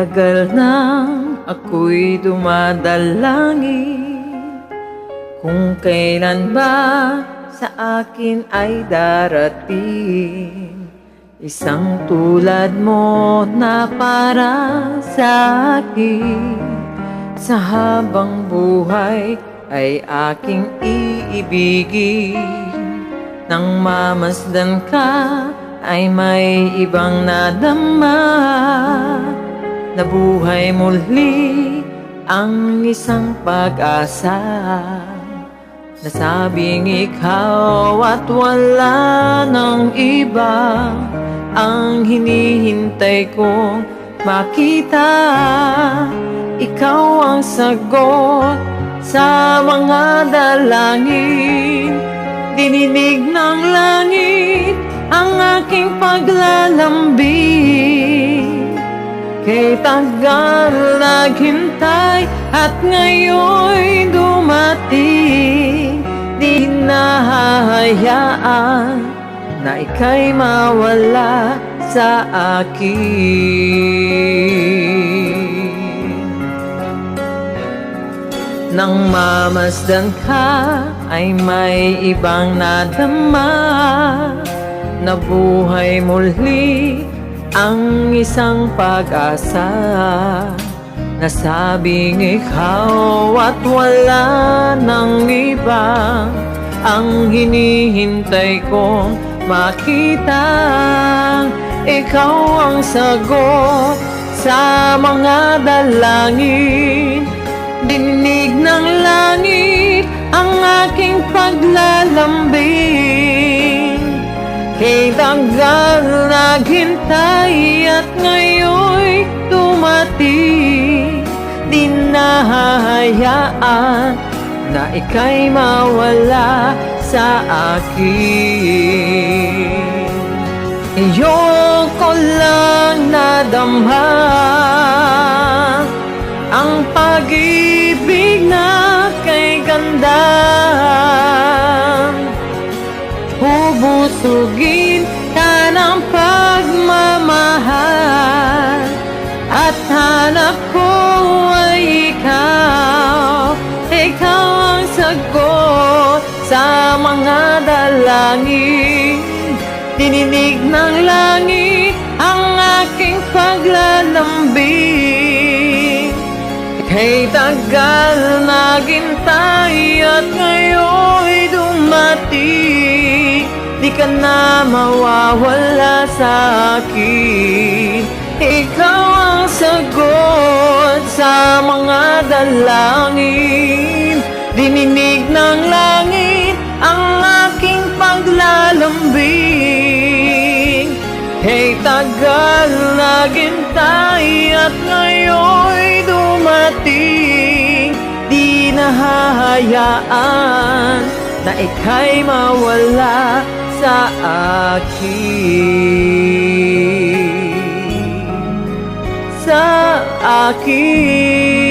tagal nang ako'y dumadalangin kung kailan ba sa akin ay darating isang tulad mo na para sa akin. Sa habang buhay ay aking iibigin, nang mamasdan ka ay may ibang nadama. Nabuhay muli ang isang pag-asa, nasabing ikaw at wala ng iba ang hinihintay kong makita. Ikaw ang sagot sa mga dalangin, dininig ng langit ang aking paglalambing. Kay tagal naghintay at ngayon'y dumating, di nahahayaan na ika'y mawala sa akin. Nang mamasdan ka ay may ibang nadama, nabuhay muli ang isang pag-asa, nasabing ikaw at wala ng iba ang hinihintay kong makita. Ikaw ang sagot sa mga dalangin, dinig ng langit ang aking paglalambing. Kay tagal naghintay at ngayon'y dumating, di nahahayaan na ika'y mawala sa akin. Iyong ko lang nadama ang pag-ibig na kay ganda. Bubusugin ka ng pagmamahal at hanap ko ay ikaw. Ikaw ang sagot sa mga dalangin, dininig ng langit ang aking paglalambing. Kay tagal naghintay at ngayon'y dumating, di ka na mawawala sa akin. Ikaw ang sagot sa mga dalangin, dininig ng langit ang aking paglalambing. Kay tagal naghintay at ngayon'y dumating, di nahahayaan na ika'y mawala sa akin. Sa akin.